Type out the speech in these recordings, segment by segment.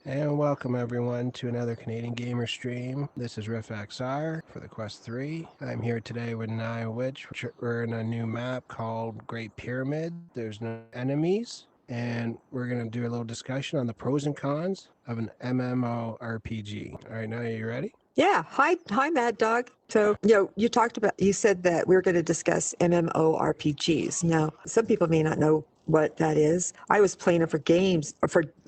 And welcome everyone to another Canadian Gamer stream. This is RiffXR for the Quest 3. I'm here today with Nia Witch. We're in a new map called Great Pyramid. There's no enemies. And we're going to do a little discussion on the pros and cons of an MMORPG. All right, Nia, you ready? Yeah. Hi, Mad Dog. So, you said that we are going to discuss MMORPGs. Now, some people may not know what that is. I was playing it for games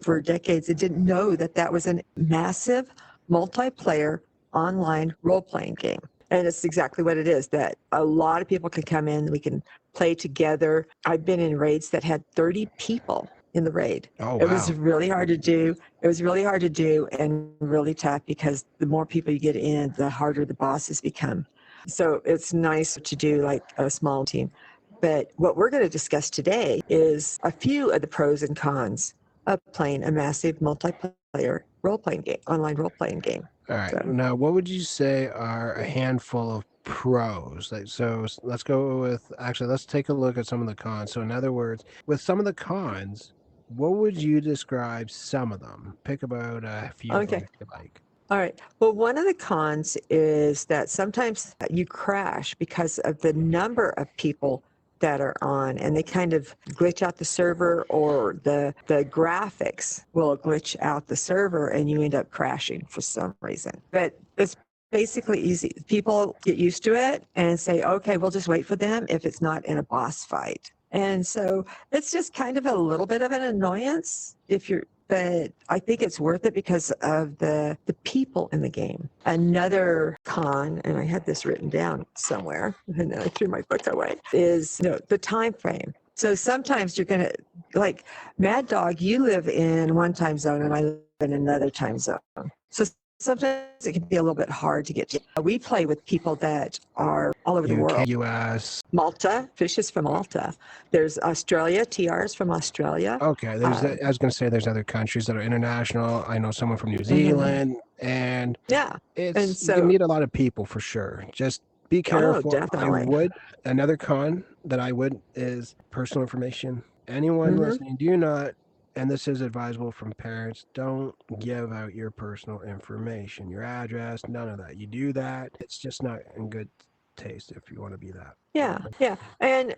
for decades and didn't know that that was a massive multiplayer online role-playing game. And it's exactly what it is, that a lot of people can come in, we can play together. I've been in raids that had 30 people in the raid. Oh, It was wow. really hard to do. It was really hard to do and really tough because the more people you get in, the harder the bosses become. So it's nice to do like a small team. But what we're going to discuss today is a few of the pros and cons of playing a massive multiplayer role-playing game, online role-playing game. All right. So, Now, what would you say are a handful of pros? Let's go with, actually, let's take a look at some of the cons. So in other words, with some of the cons, what would you describe some of them? Pick about a few of them okay. if you like. All right. Well, one of the cons is that sometimes you crash because of the number of people that are on, and they kind of glitch out the server, or the graphics will glitch out the server and you end up crashing for some reason. But it's basically easy. People get used to it and say, okay, we'll just wait for them if it's not in a boss fight. And so it's just kind of a little bit of an annoyance but I think it's worth it because of the people in the game. Another con, and I had this written down somewhere, and then I threw my book away, is the time frame. So sometimes you're gonna, like Mad Dog, you live in one time zone and I live in another time zone. So sometimes it can be a little bit hard to get to. We play with people that are all over the UK, world. US. Malta, Fish is from Malta. There's Australia, TR is from Australia. Okay, I was going to say there's other countries that are international. I know someone from New Mhm. Zealand, and Yeah. And you can so, meet a lot of people for sure. Just be oh, careful. definitely. Another con that I would is personal information. Anyone Hmm. listening, do not, and this is advisable from parents, don't give out your personal information, your address, none of that. You do that, it's just not in good taste if you want to be that. Yeah, yeah. And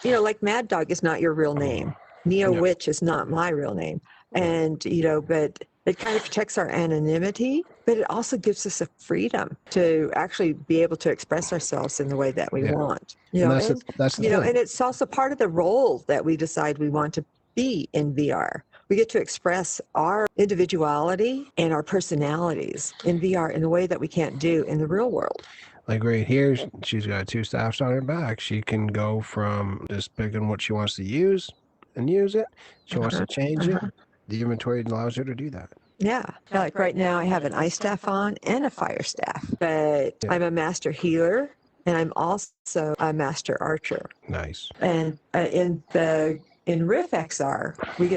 like Mad Dog is not your real name. Neo Yeah. Witch is not my real name. Yeah. And, but it kind of protects our anonymity, but it also gives us a freedom to actually be able to express ourselves in the way that we Yeah. want. And that's the thing. And it's also part of the role that we decide we want to be in VR. We get to express our individuality and our personalities in VR in a way that we can't do in the real world. Like right here, she's got two staffs on her back. She can go from just picking what she wants to use and use it. She wants to Uh-huh. change it. Uh-huh. The inventory allows her to do that. Yeah. Like right now, I have an ice staff on and a fire staff, but Yeah. I'm a master healer and I'm also a master archer. Nice. And in Riff XR, we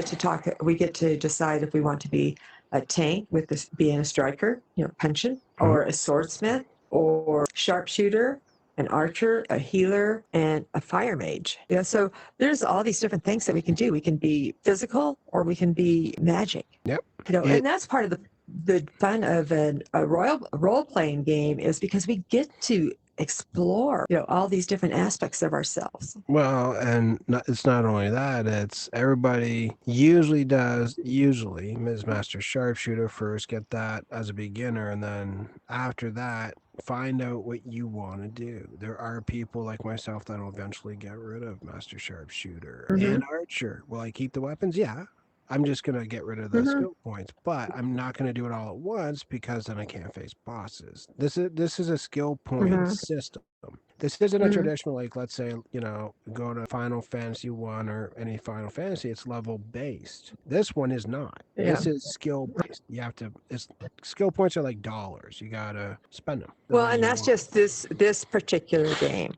get to decide if we want to be a tank with this being a striker, punching, or a swordsmith, or sharpshooter, an archer, a healer, and a fire mage. Yeah, so there's all these different things that we can do. We can be physical or we can be magic. Yep. It, And that's part of the fun of a role playing game, is because we get to explore, all these different aspects of ourselves. well, and it's not only that, it's everybody usually Ms. Master Sharpshooter first, get that as a beginner, and then after that, find out what you want to do. There are people like myself that'll eventually get rid of Master Sharpshooter Hmm. and Archer. Will I keep the weapons? Yeah. I'm just going to get rid of the Hmm. skill points, but I'm not going to do it all at once because then I can't face bosses. This is a skill point Hmm. system. This isn't a Hmm. traditional, like, let's say, go to Final Fantasy 1 or any Final Fantasy, it's level based. This one is not. Yeah. This is skill based. You have to, it's skill points are like dollars. You got to spend them the Well, way and you that's want. just this particular game.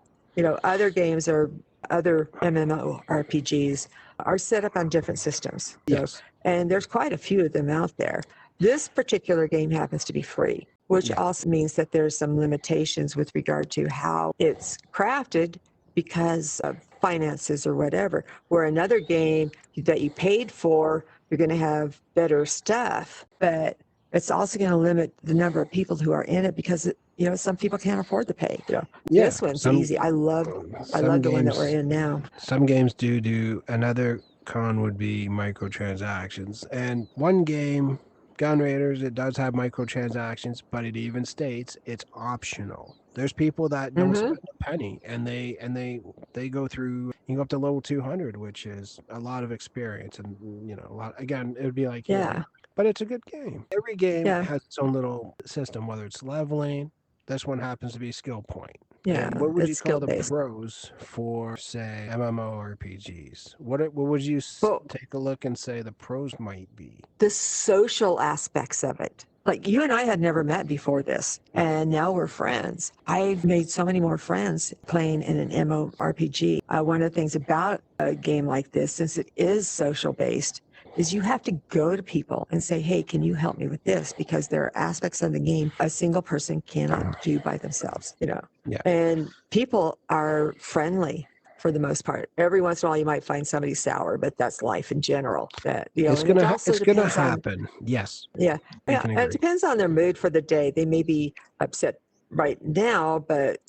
Other games or other MMORPGs are set up on different systems. Yes. And there's quite a few of them out there. This particular game happens to be free, which Yeah. also means that there's some limitations with regard to how it's crafted because of finances or whatever. Where another game that you paid for, you're going to have better stuff, but it's also going to limit the number of people who are in it because some people can't afford to pay. Yeah, This one's easy. I love some the one that we're games in now. some games do. Another con would be microtransactions. And one game, Gun Raiders, it does have microtransactions, but it even states it's optional. There's people that don't Mm-hmm. spend a penny, and they go through. You go up to level 200, which is a lot of experience, and a lot. Again, it would be like Yeah. but it's a good game. Every game Yeah. has its own little system, whether it's leveling. This one happens to be a skill point. Yeah. And what would you It's call skill the based. pros for, say, MMORPGs? What would you Well, take a look and say the pros might be? the social aspects of it. Like you and I had never met before this, and now we're friends. I've made so many more friends playing in an MMORPG. One of the things about a game like this, since it is social based, is you have to go to people and say, hey, can you help me with this? Because there are aspects of the game a single person cannot do by themselves, Yeah. And people are friendly for the most part. Every once in a while, you might find somebody sour, but that's life in general. That and it also It's gonna depends on happen. Yes, yeah, I yeah, can and it agree. depends on their mood for the day. They may be upset right now, but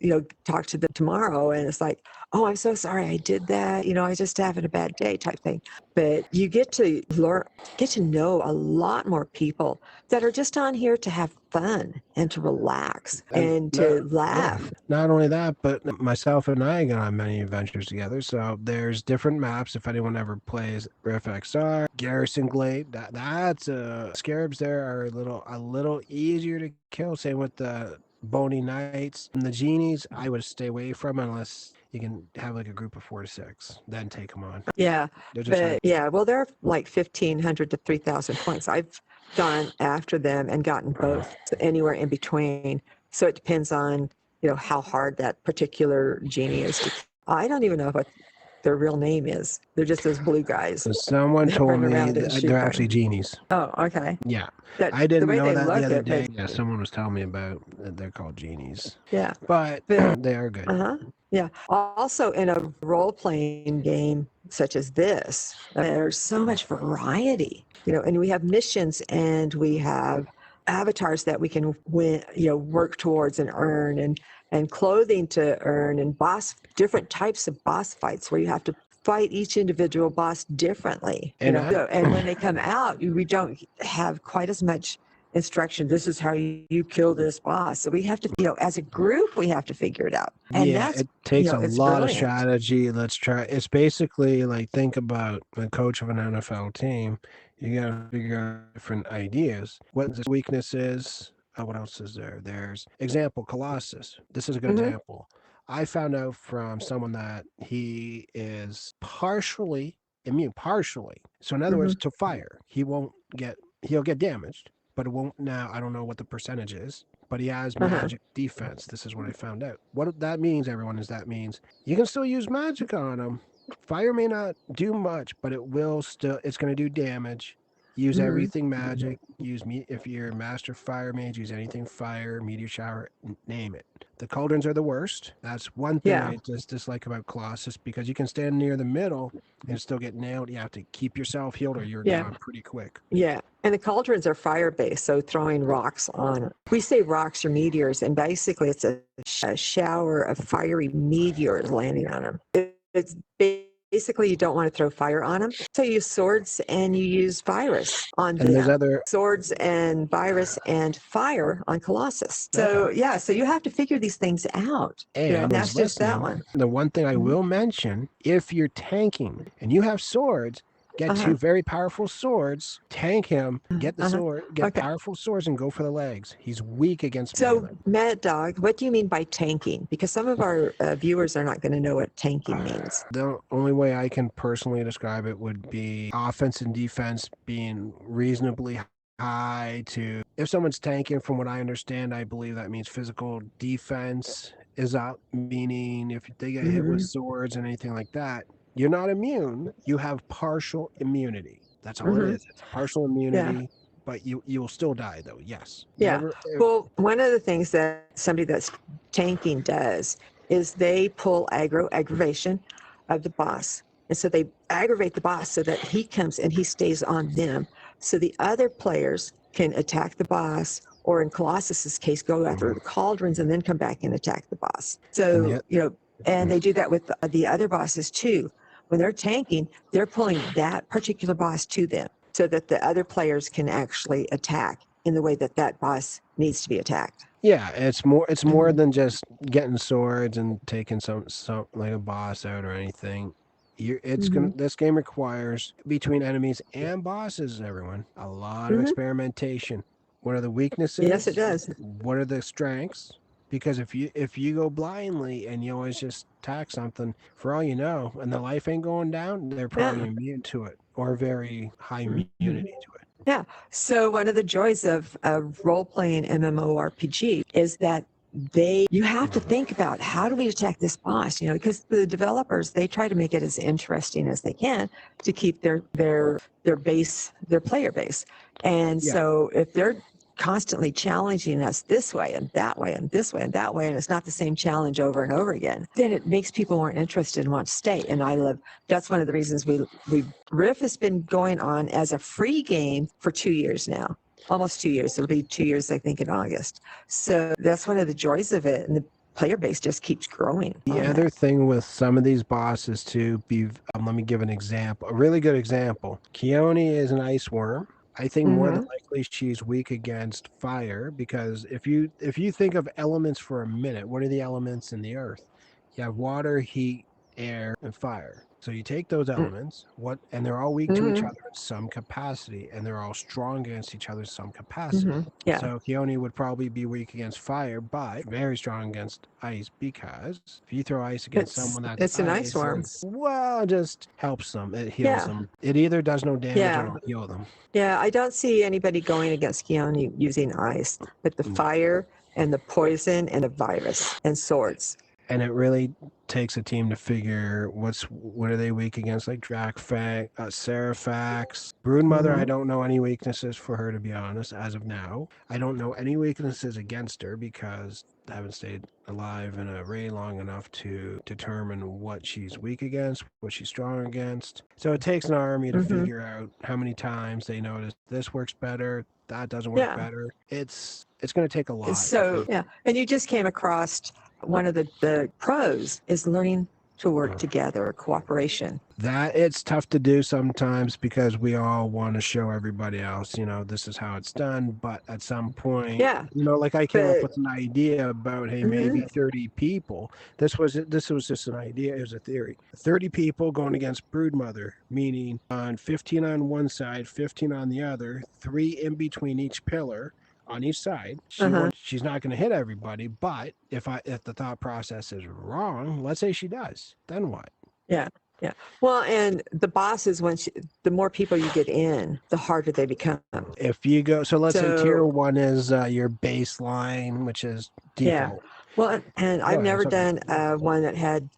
talk to them tomorrow, and it's like, oh, I'm so sorry I did that. I just having a bad day, type thing. But you get to know a lot more people that are just on here to have fun and to relax And and not, to yeah, laugh. not only that, but myself and I got on many adventures together. So there's different maps. If anyone ever plays Rift XR, Garrison Glade, that's scarabs there are a little easier to kill. Same with the bony knights and the genies. I would stay away from unless you can have like a group of 4 to 6, then take them on. Yeah, They're just but yeah, well, they're like 1,500 to 3,000 points. I've gone after them and gotten both, anywhere in between. So it depends on how hard that particular genie is. I don't even know what their real name is. They're just those blue guys someone that told run me around and shoot they're things. actually genies. Oh, okay. Yeah, That I the didn't way know they that the look other it, but day. Yeah, someone was telling me about that they're called genies, yeah, but but they are good. uh-huh. Yeah. Also, in a role-playing game such as this, there's so much variety, and we have missions and we have avatars that we can win, work towards and earn, and clothing to earn, and different types of boss fights where you have to fight each individual boss differently, And and when they come out, we don't have quite as much instruction. This is how you kill this boss. So we have to, as a group, we have to figure it out. And yeah, that's, it takes a it's lot of brilliant. strategy. Let's try. It's basically like think about a coach of an NFL team. You got to figure out different ideas. What the weakness is. What else is there? There's example Colossus. This is a good Hmm. example. I found out from someone that he is partially immune, partially. So in other Hmm. words, to fire, he'll get damaged, but it won't now. I don't know what the percentage is, but he has Uh-huh. magic defense. This is what I found out. What that means, everyone, is that means you can still use magic on him. Fire may not do much, but it's going to do damage. Use Hmm. everything magic. Use me if you're a master fire mage. Use anything fire, meteor shower, name it. The cauldrons are the worst. That's one thing Yeah. I just dislike about Colossus because you can stand near the middle and still get nailed. You have to keep yourself healed or you're Yeah. gone pretty quick. Yeah. And the cauldrons are fire based. So throwing rocks on, we say rocks or meteors, and basically it's a shower of fiery meteors landing on them. It's basically you don't want to throw fire on them. So you use swords and you use virus on And there's them. other Swords and virus and fire on Colossus. So okay. yeah, so you have to figure these things out. And And those that's just that listening, one. the one thing I Mhm. will mention, if you're tanking and you have swords, get Uh-huh. 2 very powerful swords, tank him, get the Uh-huh. sword, get Okay. powerful swords and go for the legs. He's weak against So, melee. Mad Dog, what do you mean by tanking? Because some of our viewers are not going to know what tanking means. The only way I can personally describe it would be offense and defense being reasonably high to if someone's tanking from what I understand, I believe that means physical defense is up, meaning if they get hit with Hmm. swords and anything like that, you're not immune. You have partial immunity. That's all it Hmm. is. It's partial Yeah. immunity, but you'll still die though. Yes. Yeah. Never Well, one of the things that somebody that's tanking does is they pull aggravation of the boss. And so they aggravate the boss so that he comes and he stays on them. So the other players can attack the boss, or in Colossus's case, go after the cauldrons and then come back and attack the boss. And So, yet, and they do that with the other bosses too. When they're tanking, they're pulling that particular boss to them so that the other players can actually attack in the way that that boss needs to be attacked. yeah, it's more than just getting swords and taking some like a boss out or anything. This game requires between enemies and bosses, everyone, a lot of experimentation. What are the Yes, it weaknesses? does. What are the strengths? Because if you go blindly and you always just attack something, for all you know, and the life ain't going down, they're probably Yeah. immune to it or very high immunity to it. Yeah. So one of the joys of role-playing MMORPG is that you have to think about, how do we attack this boss? Because the developers, they try to make it as interesting as they can to keep their base, their player base. And Yeah. so if they're constantly challenging us this way and that way and this way and that way, and it's not the same challenge over and over again, then it makes people more interested and want to stay. And that's one of the reasons Riff has been going on as a free game for 2 years now, almost 2 years. It'll be 2 years, I think, in August. So that's one of the joys of it. And the player base just keeps growing. The other thing with some of these bosses too, let me give an example, a really good example. Keone is an ice worm. I think more than likely she's weak against fire, because if you think of elements for a minute, what are the elements in the earth? You have water, heat, air, and fire. So you take those elements, and they're all weak to each other in some capacity, and they're all strong against each other in some capacity. Yeah. So Keone would probably be weak against fire, but very strong against ice, because if you throw ice against someone that's It's a nice worm. it just helps them. It heals Yeah. them. It either does no damage or Yeah. it'll heal them. Yeah, I don't see anybody going against Keone using ice, but the fire and the poison and the virus and swords. And it really takes a team to figure what are they weak against, like Drakfang, Seraphax, Broodmother. I don't know any weaknesses for her, to be honest, as of now. I don't know any weaknesses against her because I haven't stayed alive in a raid long enough to determine what she's weak against, what she's strong against. So it takes an army to figure out how many times they notice this works better, that doesn't work better. It's going to take a lot. So, yeah. And you just came across one of the pros is learning to work together, cooperation. That it's tough to do sometimes because we all want to show everybody else, this is how it's done. But at some point, like I came up with an idea about, hey, maybe 30 people. This was just an idea. It was a theory. 30 people going against Broodmother, meaning on 15 on one side, 15 on the other, 3 in between each pillar. On each side, she's not going to hit everybody, but if the thought process is wrong, let's say she does, then what? Yeah. Well, and the bosses, the more people you get in, the harder they become. If you go, so let's say tier 1 is your baseline, which is default. Well, and I've never done one that had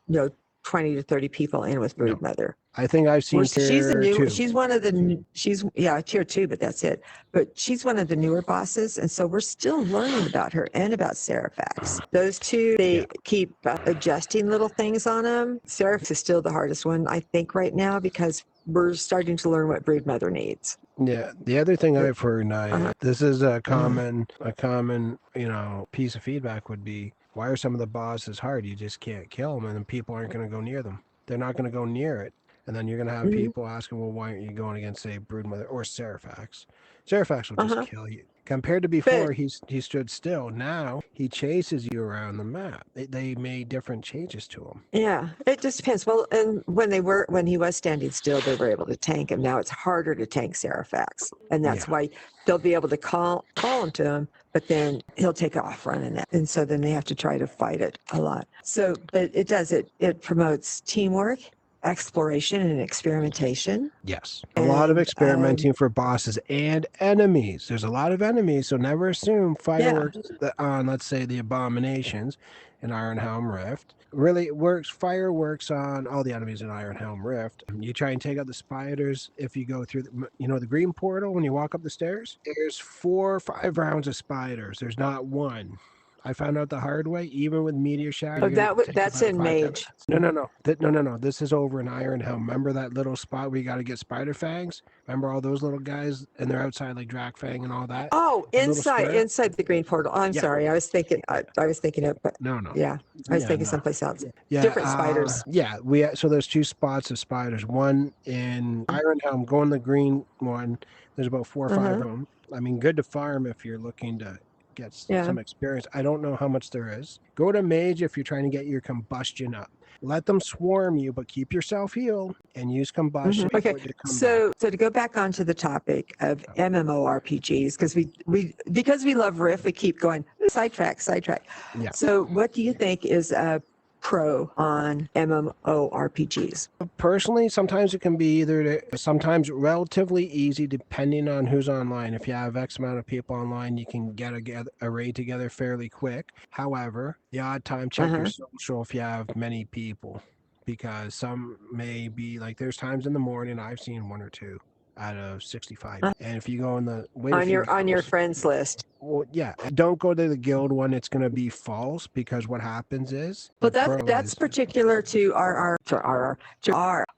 20 to 30 people in with Broodmother. I think I've seen she's tier 2. She's one of the tier 2, but that's it. But she's one of the newer bosses, and so we're still learning about her and about Seraphax. Those two, they keep adjusting little things on them. Seraphax is still the hardest one, I think, right now, because we're starting to learn what Broodmother needs. Yeah, the other thing I've heard, this is a common piece of feedback would be, why are some of the bosses hard? You just can't kill them, and then people aren't going to go near them. They're not going to go near it. And then you're going to have people asking, well, why aren't you going against, say, Broodmother or Seraphax? Seraphax will just kill you. Compared to before, he stood still. Now he chases you around the map. They made different changes to him. Yeah, it just depends. Well, and when he was standing still, they were able to tank him. Now it's harder to tank Seraphax, and that's why they'll be able to call him to him, but then he'll take off running it, and so then they have to try to fight it a lot. So, but it promotes teamwork, exploration, and experimentation. Yes. A lot of experimenting for bosses and enemies. There's a lot of enemies, so never assume fireworks on, let's say, the abominations in Ironhelm Rift. Really, it works. Fireworks on all the enemies in Ironhelm Rift. You try and take out the spiders. If you go through the green portal when you walk up the stairs, there's 4 or 5 rounds of spiders. There's not one I found out the hard way. Even with meteor shower, Oh, you're gonna take that's about in 5, 10 Mage. minutes. No. This is over in Iron Helm. Remember that little spot where you got to get spider fangs? Remember all those little guys, and they're outside like Drakfang and all that. Oh, The little square. inside the green portal. Oh, I'm Yeah. sorry. I was thinking it, but No. yeah, I was Yeah, thinking no. someplace else. Yeah, Different spiders. Yeah, so there's 2 spots of spiders. One in Iron Helm, go in the green one. There's about 4 or 5 of them. I mean, good to farm if you're looking to get Yeah. some experience. I don't know how much there is. Go to Mage if you're trying to get your combustion up. Let them swarm you, but keep yourself healed and use combustion. Okay, to come so to go back onto the topic of MMORPGs, because we love Riff, we keep going sidetrack. Yeah. So, what do you think is a pro on MMORPGs? Personally, sometimes it can be sometimes relatively easy depending on who's online. If you have X amount of people online, you can get a raid together fairly quick. However, the odd time, check your social if you have many people, because some may be like, there's times in the morning I've seen 1 or 2 out of 65. And if you go in the On your friends list. well, yeah, don't go to the guild one. It's going to be false, because what happens is, Well, that's particular to our.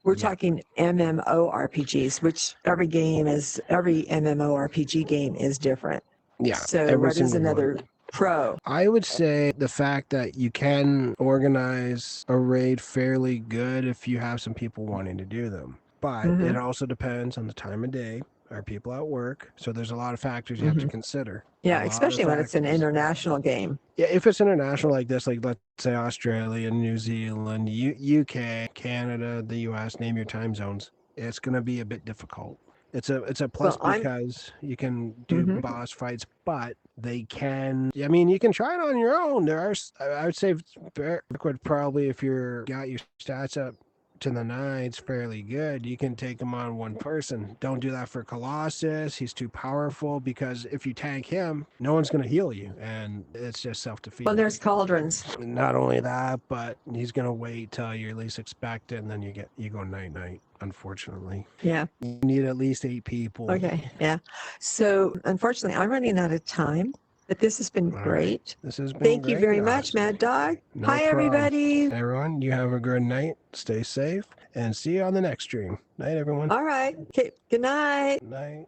We're talking MMORPGs, which every MMORPG game is different. Yeah. So what is another pro? I would say the fact that you can organize a raid fairly good if you have some people wanting to do them. But it also depends on the time of day. Are people at work? So there's a lot of factors you have to consider. Yeah, especially when it's an international game. Yeah, if it's international like this, like let's say Australia, New Zealand, UK, Canada, the US, name your time zones, it's going to be a bit difficult. It's a plus because you can do boss fights, but they can. I mean, you can try it on your own. I would say would probably, if you're got your stats up to the 9s fairly good, you can take him on one person. Don't do that for Colossus. He's too powerful, because if you tank him, no one's going to heal you, and it's just self-defeating. Well, there's cauldrons. Not only that, but he's going to wait till you least expect it, and then you go night, unfortunately. Yeah. You need at least 8 people. Okay. Yeah. So unfortunately, I'm running out of time. But this has been great. This has been Thank you very much, Mad Dog. Hi, everybody. Everyone, you have a good night. Stay safe, and see you on the next stream. Night, everyone. All right. Okay. Good night. Night.